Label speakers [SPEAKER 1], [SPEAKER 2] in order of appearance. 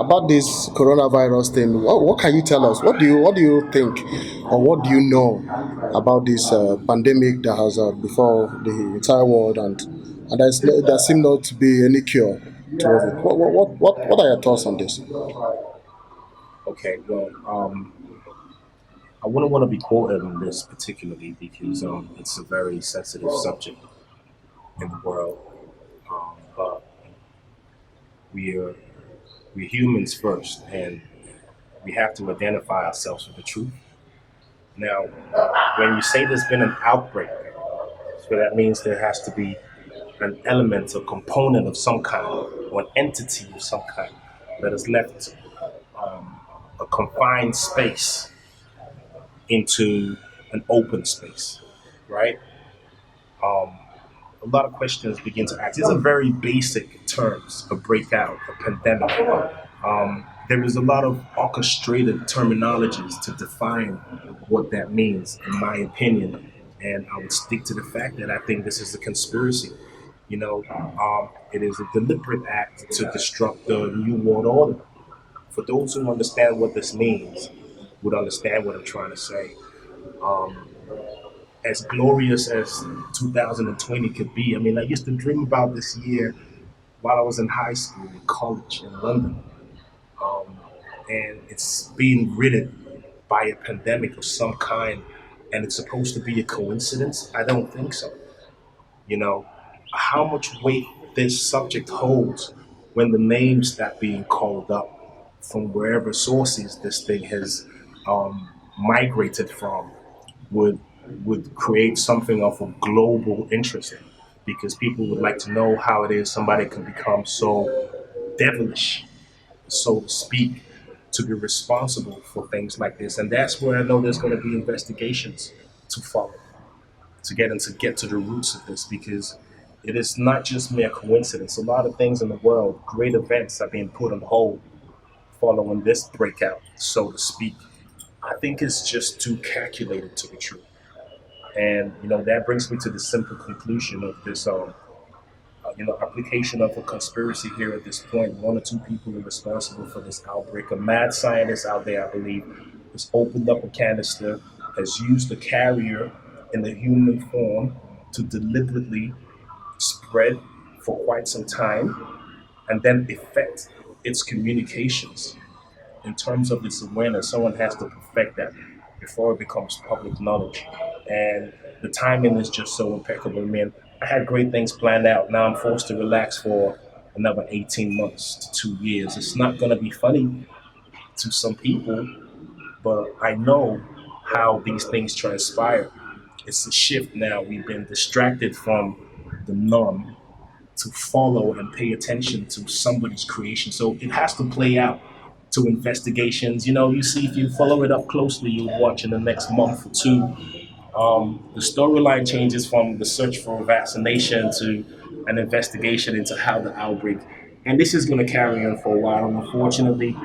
[SPEAKER 1] about this coronavirus thing, what can you tell us? What do you think, or what do you know about this pandemic that has before the entire world, and there seems not to be any cure towards it. What are your thoughts on this?
[SPEAKER 2] Okay, well, I wouldn't want to be quoted on this particularly because it's a very sensitive subject in the world. But we are we're humans first, and we have to identify ourselves with the truth. Now, when you say there's been an outbreak, so that means there has to be an element, a component of some kind, or an entity of some kind that has left a confined space into an open space, right? Um, a lot of questions begin to ask. These are very basic terms: a breakout, a pandemic. There is a lot of orchestrated terminologies to define what that means, in my opinion. And I would stick to the fact that I think this is a conspiracy. It is a deliberate act to disrupt the New World Order. For those who understand what this means, would understand what I'm trying to say. Um, as glorious as 2020 could be, I mean, I used to dream about this year while I was in high school and college in London. Um, and it's being riddled by a pandemic of some kind, and it's supposed to be a coincidence. I don't think so. You know, how much weight this subject holds when the names that being called up from wherever sources this thing has migrated from would would create something of a global interest, because people would like to know how it is somebody can become so devilish, so to speak, to be responsible for things like this. And that's where I know there's going to be investigations to follow, to get to the roots of this, because it is not just mere coincidence. A lot of things in the world, great events, are being put on hold following this breakout, so to speak. I think it's just too calculated to be true. And that brings me to the simple conclusion of this application of a conspiracy here at this point. One or two people are responsible for this outbreak. A mad scientist out there, I believe, has opened up a canister, has used the carrier in the human form to deliberately spread for quite some time and then affect its communications. In terms of its awareness, someone has to perfect that before it becomes public knowledge. And the timing is just so impeccable. I mean, I had great things planned out. Now I'm forced to relax for another 18 months to 2 years. It's not going to be funny to some people, but I know how these things transpire. It's a shift now. We've been distracted from the norm to follow and pay attention to somebody's creation. So it has to play out to investigations. You see, if you follow it up closely, you'll watch in the next month or two. The storyline changes from the search for a vaccination to an investigation into how the outbreak, and this is going to carry on for a while, unfortunately.